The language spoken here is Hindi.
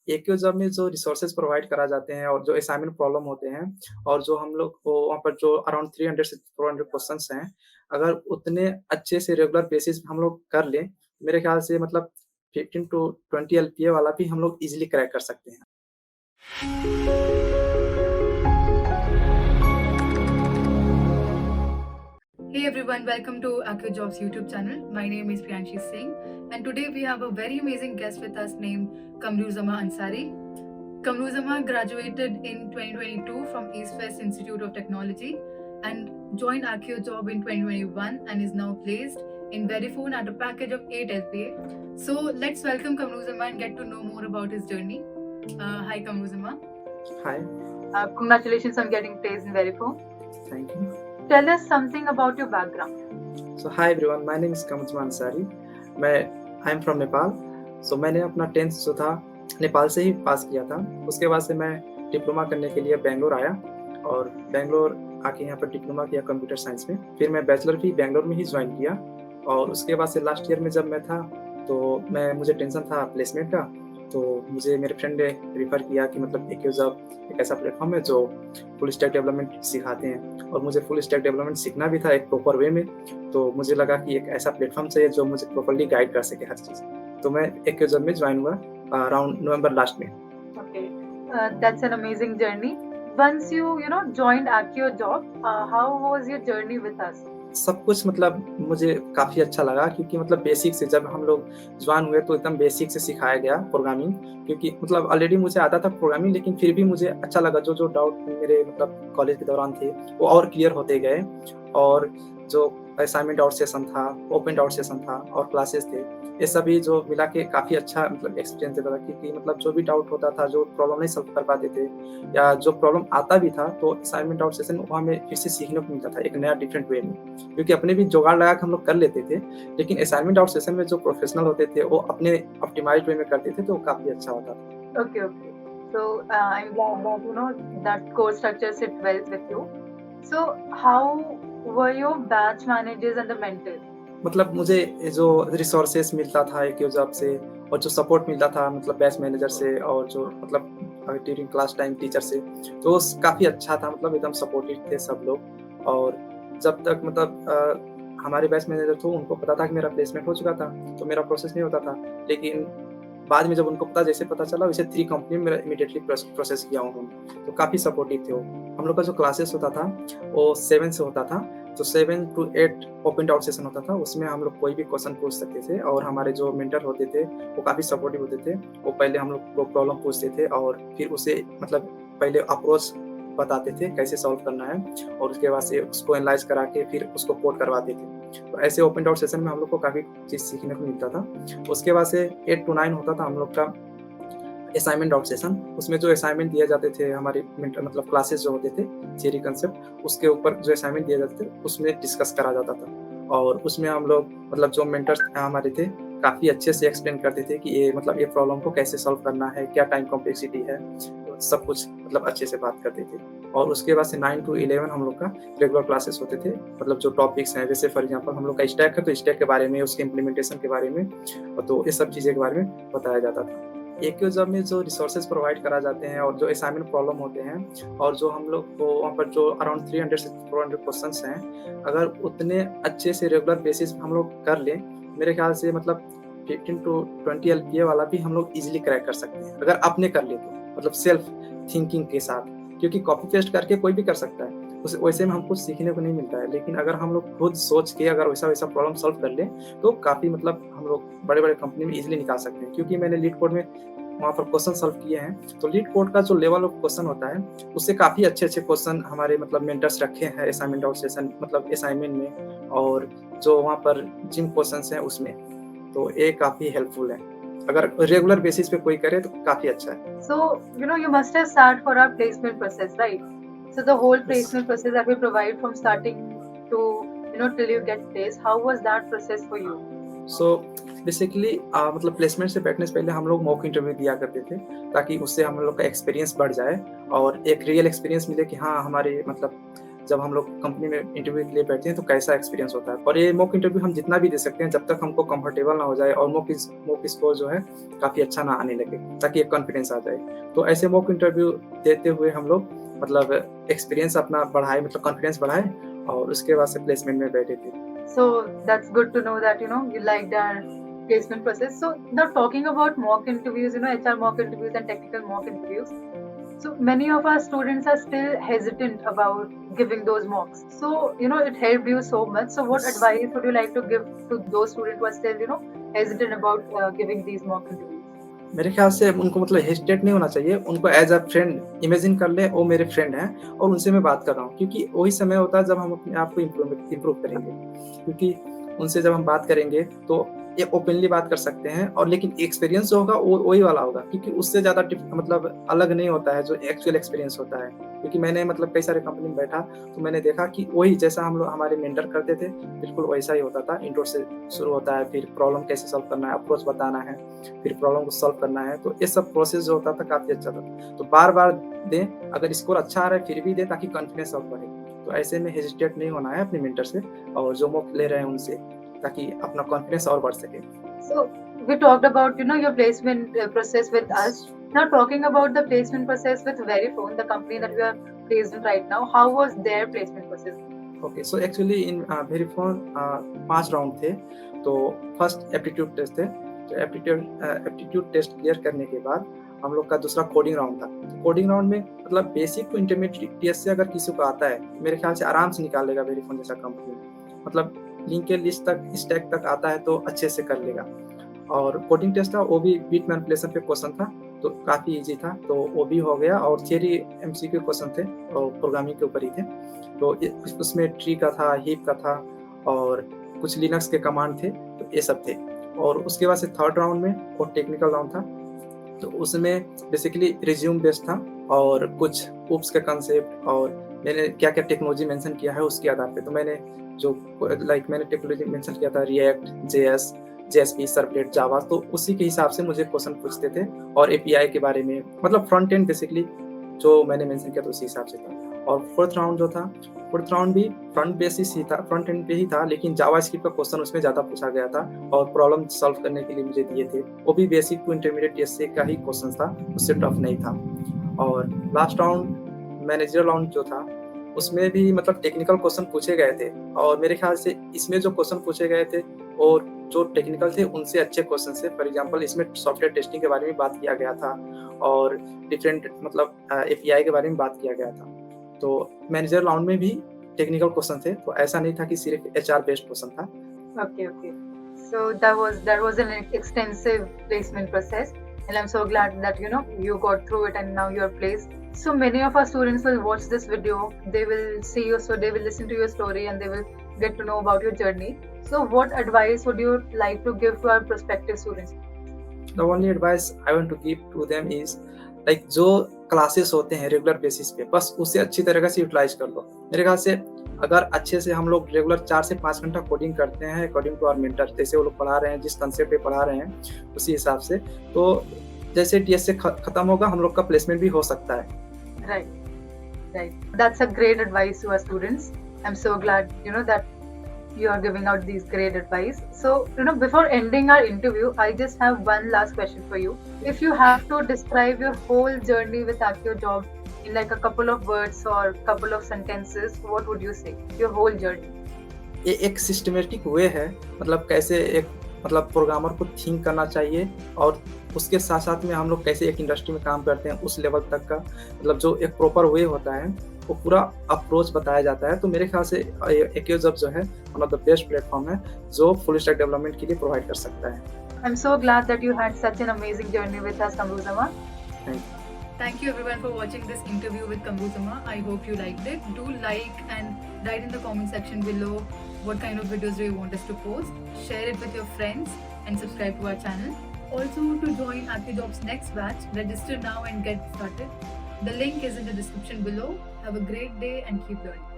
एक जॉब में जो रिसोर्सेज प्रोवाइड करा जाते हैं और जो असाइनमेंट प्रॉब्लम होते हैं और जो हम लोग को वहाँ पर जो अराउंड 300 से 400 क्वेश्चंस हैं, अगर उतने अच्छे से रेगुलर बेसिस पे हम लोग कर लें, मेरे ख्याल से मतलब 15 टू 20 एलपीए वाला भी हम लोग ईज़िली क्रैक कर सकते हैं। Hey everyone, welcome to Accu Jobs YouTube channel. My name is Priyanshi Singh, and today we have a very amazing guest with us named Kamruzama Ansari. Kamruzama graduated in 2022 from East West Institute of Technology and joined Accu Job in 2021 and is now placed in Verifone at a package of 8 LPA. So let's welcome Kamruzama and get to know more about his journey. Hi Kamruzama. Hi, Congratulations on getting placed in Verifone. thank you. Tell us something about your background. So hi everyone, my name is Kamruzama Ansari. I am from Nepal. मैंने अपना 10th जो था नेपाल से ही पास किया था। उसके बाद से मैं डिप्लोमा करने के लिए बैंगलोर आया और बैंगलोर आके यहाँ पर डिप्लोमा किया कंप्यूटर साइंस में। फिर मैं बैचलर भी बैंगलोर में ही ज्वाइन किया और उसके बाद से लास्ट ईयर में जब मैं था तो मुझे टेंशन था प्लेसमेंट का। तो मुझे मेरे फ्रेंड ने रेफ़र किया कि मतलब एक ऐसा प्लेटफ़ॉर्म है जो फुल स्टैक डेवलपमेंट सिखाते हैं और मुझे फुल स्टैक डेवलपमेंट सीखना भी था एक प्रॉपर वे में। तो मुझे लगा कि एक ऐसा प्लेटफ़ॉर्म चाहिए जो मुझे प्रॉपर्ली गाइड कर सके हर चीज़। तो मैं एक्यूजॉब में जॉइन हुआ अराउंड नवंबर लास्ट में। Okay, that's an amazing journey. Once you joined Accio Job, how was your journey with us? सब कुछ मतलब मुझे काफ़ी अच्छा लगा क्योंकि मतलब बेसिक से जब हम लोग जॉइन हुए तो एकदम बेसिक से सिखाया गया प्रोग्रामिंग, क्योंकि मतलब ऑलरेडी मुझे आता था प्रोग्रामिंग, लेकिन फिर भी मुझे अच्छा लगा। जो डाउट मेरे मतलब कॉलेज के दौरान थे वो और क्लियर होते गए और जो असाइनमेंट डाउट सेशन था, ओपन डाउट सेशन था और क्लासेस थे, ये सभी जो मिला के काफ़ी अच्छा मतलब एक्सपीरियंस देता था क्योंकि मतलब जो भी डाउट होता था, जो प्रॉब्लम नहीं सॉल्व कर पाते थे या जो प्रॉब्लम आता भी था तो असाइनमेंट डाउट सेशन वो हमें फिर से सीखने को मिलता था एक नया डिफरेंट वे में। क्योंकि अपने भी जुगाड़ लगा के हम लोग कर लेते थे, लेकिन असाइनमेंट आउट सेशन में जो प्रोफेशनल होते थे वो अपने ऑप्टिमाइज्ड वे में करते थे तो वो काफ़ी अच्छा होता था। Okay, okay. So I'm glad that that course structure sit well with you. So how were your batch managers and the mentors? मतलब मुझे जो रिसोर्सेस मिलता था एक जॉब से और जो सपोर्ट मिलता था मतलब बैच मैनेजर से और जो मतलब ड्यूरिंग क्लास टाइम टीचर से, तो काफ़ी अच्छा था। मतलब एकदम सपोर्टिव थे सब लोग। और जब तक मतलब हमारे बैच मैनेजर थे उनको पता था कि मेरा प्लेसमेंट हो चुका था तो मेरा प्रोसेस नहीं होता था, लेकिन बाद में जब उनको जैसे पता चला वैसे 3 कंपनी में मेरा इमीडिएटली प्रोसेस किया उन्होंने, तो काफ़ी सपोर्टिव थे वो। हम लोग का जो क्लासेस होता था वो 7 से होता था, तो 7 टू 8 ओपन डाउट सेशन होता था। उसमें हम लोग कोई भी क्वेश्चन पूछ सकते थे और हमारे जो मेंटर होते थे वो काफ़ी सपोर्टिव होते थे। वो पहले हम लोग को प्रॉब्लम पूछते थे और फिर उसे मतलब पहले अप्रोच बताते थे कैसे सॉल्व करना है और उसके बाद से उसको एनालाइज करा के फिर उसको कोड करवाते थे। तो ऐसे ओपन डाउट सेशन में हम लोग को काफ़ी चीज़ सीखने को मिलता था। उसके बाद से 8 टू 9 होता था हम लोग का असाइनमेंट डाउट सेशन। उसमें जो असाइनमेंट दिए जाते थे हमारे मतलब क्लासेस जो होते थे थियरी कंसेप्ट, उसके ऊपर जो असाइनमेंट दिए जाते थे उसमें डिस्कस करा जाता था और उसमें हम लोग मतलब जो मेंटर्स हमारे थे काफ़ी अच्छे से एक्सप्लेन करते थे कि ये मतलब ये प्रॉब्लम को कैसे सॉल्व करना है, क्या टाइम कॉम्प्लेक्सिटी है, तो सब कुछ मतलब अच्छे से बात करते थे। और उसके बाद से 9 टू 11 हम लोग का रेगुलर क्लासेस होते थे। मतलब जो टॉपिक्स हैं जैसे फॉर एग्जांपल हम लोग का स्टैक है तो स्टैक के बारे में, उसके इम्प्लीमेंटेशन के बारे में, तो ये सब चीज़ें के बारे में बताया जाता था। एक जॉब में जो रिसोर्सेज प्रोवाइड करा जाते हैं और जो असाइनमेंट प्रॉब्लम होते हैं और जो हम लोग को वहाँ पर जो अराउंड 300 से 400 क्वेश्चंस हैं, अगर उतने अच्छे से रेगुलर बेसिस पे हम लोग कर लें, मेरे ख्याल से मतलब 15 टू 20 एलपीए वाला भी हम लोग ईज़िली क्रैक कर सकते हैं, अगर अपने कर लें तो। मतलब सेल्फ थिंकिंग के साथ, क्योंकि कॉपी पेस्ट करके कोई भी कर सकता है। वैसे में हमको सीखने को नहीं मिलता है, लेकिन अगर हम लोग खुद सोच के अगर वैसा प्रॉब्लम सॉल्व कर लें, तो काफ़ी मतलब हम लोग बड़े-बड़े कंपनी में ईज़िली निकाल सकते हैं। क्योंकि मैंने लीड कोड में वहाँ पर क्वेश्चन सॉल्व किए हैं, तो लीड कोड का जो लेवल ऑफ क्वेश्चन होता है, उससे काफ़ी अच्छे-अच्छे क्वेश्चन हमारे मतलब मेंटर्स रखे हैं असाइनमेंट आउट सेशन मतलब असाइनमेंट में और जो वहाँ पर जिन क्वेश्चन्स हैं उसमें, तो ये काफ़ी हेल्पफुल है। अगर रेगुलर बेसिस पे कोई करे तो काफ़ी अच्छा है। So you must have sat for our placement process, right? So the whole placement process that we provide from starting to till you get placed, how was that process for you? So basically मतलब प्लेसमेंट से बैठने से पहले हम लोग मॉक इंटरव्यू दिया करते थे ताकि उससे हम लोग का एक्सपीरियंस बढ़ जाए और एक रियल एक्सपीरियंस मिले कि हाँ हमारे मतलब जब हम लोग कंपनी में इंटरव्यू के लिए बैठते हैं तो कैसा एक्सपीरियंस होता है। और ये मॉक इंटरव्यू हम जितना भी दे सकते हैं जब तक हमको कंफर्टेबल ना हो जाए और मॉक स्कोर जो है काफ़ी अच्छा ना आने लगे, ताकि एक कॉन्फिडेंस आ जाए। तो ऐसे मॉक इंटरव्यू देते हुए हम लोग मतलब एक्सपीरियंस अपना बढ़ाए, मतलब कॉन्फिडेंस बढ़ाए और उसके बाद से प्लेसमेंट में बैठे थे। So that's good to know that you liked our placement process. So now talking about mock interviews, HR mock interviews and technical mock interviews. So many of our students are still hesitant about giving those mocks. So it helped you so much. So what Yes. advice would you like to give to those students who are still hesitant about giving these mock interviews? मेरे ख्याल से उनको मतलब हेजिटेट नहीं होना चाहिए, उनको एज़ अ फ्रेंड इमेजिन कर लें, वो मेरे फ्रेंड हैं और उनसे मैं बात कर रहा हूँ, क्योंकि वही समय होता है जब हम अपने आप को इम्प्रूव करेंगे। क्योंकि उनसे जब हम बात करेंगे तो ये ओपनली बात कर सकते हैं, और लेकिन एक्सपीरियंस जो होगा वो वही वाला होगा, क्योंकि उससे ज़्यादा मतलब अलग नहीं होता है जो एक्चुअल एक्सपीरियंस होता है। क्योंकि मैंने मतलब कई सारे कंपनी में बैठा तो मैंने देखा कि वही जैसा हम लोग हमारे मेंटर करते थे बिल्कुल वैसा ही होता था। इंट्रो से शुरू होता है, फिर प्रॉब्लम कैसे सॉल्व करना है, अप्रोच बताना है, फिर प्रॉब्लम को सॉल्व करना है। तो ये सब प्रोसेस जो होता था काफ़ी अच्छा था। तो बार-बार दें, अगर स्कोर अच्छा आ रहा है फिर भी दें, ताकि कॉन्फिडेंस और बढ़े। तो ऐसे में हेजिटेट नहीं होना है अपने मेंटर से और जो मॉक ले रहे हैं उनसे, ताकि अपना कॉन्फिडेंस और बढ़ सके। So we talked about your placement process with us. Now talking about the placement process with Verifone, the company that we are placed in right now, how was their placement process? Okay, so actually in Verifone 5 round थे। तो फर्स्ट एप्टीट्यूड टेस्ट थे। तो एप्टीट्यूड टेस्ट क्लियर करने के बाद हम लोग का दूसरा कोडिंग राउंड था। तो कोडिंग राउंड में मतलब बेसिक टू इंटरमीडिएट टीएस से अगर किसी को आता है, मेरे ख्याल से आराम से निकाल लेगा वेरिफॉन जैसा कंपनी। मतलब लिंक लिस्ट तक, स्टैक तक आता है तो अच्छे से कर लेगा। और कोडिंग टेस्ट था, वो भी बिट मैनिपुलेशन पे क्वेश्चन था, तो काफ़ी इजी था, तो वो भी हो गया। और थियरी एमसीक्यू क्वेश्चन थे और प्रोग्रामिंग के ऊपर ही थे। तो उसमें ट्री का था, हीप का था और कुछ लिनक्स के कमांड थे, तो ये सब थे। और उसके बाद से थर्ड राउंड में वो टेक्निकल राउंड था। तो उसमें बेसिकली रिज्यूम बेस्ड था और कुछ ऊप्स के कंसेप्ट और मैंने क्या-क्या टेक्नोलॉजी मेंशन किया है उसके आधार पे। तो मैंने जो मैंने टेक्नोलॉजी मेंशन किया था रिएक्ट, जेएस, जेएसपी, सर्वलेट, जावा, तो उसी के हिसाब से मुझे क्वेश्चन पूछते थे। और एपीआई के बारे में, मतलब फ्रंट एंड बेसिकली जो मैंने मेंशन किया था उसी हिसाब से था। और फोर्थ राउंड जो था, फोर्थ राउंड भी फ्रंट बेसिस ही था, फ्रंट एंड पे ही था, लेकिन जावास्क्रिप्ट का क्वेश्चन उसमें ज़्यादा पूछा गया था और प्रॉब्लम सॉल्व करने के लिए मुझे दिए थे। वो भी बेसिक टू इंटरमीडिएट टीएसए का ही क्वेश्चन था, उससे टफ नहीं था। और लास्ट राउंड मैनेजर राउंड जो था, उसमें भी मतलब टेक्निकल क्वेश्चन पूछे गए थे। और मेरे ख्याल से इसमें जो क्वेश्चन पूछे गए थे और जो टेक्निकल थे उनसे अच्छे क्वेश्चन थे। फॉर एग्जांपल इसमें सॉफ्टवेयर टेस्टिंग के बारे में बात किया गया था और डिफरेंट मतलब एपीआई के बारे में बात किया गया था। तो मैनेजर राउंड में भी टेक्निकल क्वेश्चन थे, तो ऐसा नहीं था कि सिर्फ एचआर बेस्ड क्वेश्चन था। Okay. So that was an extensive placement process, and I'm so glad that you got through it and now you're placed. So many of our students will watch this video, they will see you, so they will listen to your story and they will get to know about your journey. So what advice would you like to give to our prospective students? The only advice I want to give to them is like जो क्लासेस होते हैं रेगुलर बेसिस पे, बस उसे अच्छी तरीके से यूटिलाइज कर लो। मेरे ख्याल से अगर अच्छे से हम लोग रेगुलर 4 से 5 घंटा कोडिंग करते हैं अकॉर्डिंग टू आवर मेंटर, जैसे वो लोग पढ़ा रहे हैं, जिस कंसेप्ट पे पढ़ा रहे हैं उसी हिसाब से, तो जैसे टीएस से खत्म होगा हम लोग का प्लेसमेंट भी हो सकता है। Right. That's a great advice to our students. I'm so glad that you are giving out these great advice. So before ending our interview, I just have one last question for you. If you have to describe your whole journey with AccioJob in like a couple of words or couple of sentences, what would you say? Your whole journey. ये एक सिस्टमेटिक वे है, मतलब कैसे एक मतलब प्रोग्रामर को थिंक करना चाहिए और उसके साथ साथ में हम लोग कैसे एक इंडस्ट्री में काम करते हैं उस लेवल तक का, मतलब जो एक प्रॉपर वे होता है वो पूरा अप्रोच बताया जाता है। तो मेरे ख्याल से AccioJob जो है one of the best platform है जो फुल स्टैक डेवलपमेंट के लिए प्रोवाइड कर सकता है। I'm so glad that you had such an amazing journey with us, Kamruzama. Thank you. Thank you everyone for watching this interview with Kamruzama. I hope you liked it. Do like and write in the comment section below what kind of videos do you want us to post. Share it with your friends and subscribe to our channel. Also, to join AccioJob's next batch, register now and get started. The link is in the description below. Have a great day and keep learning.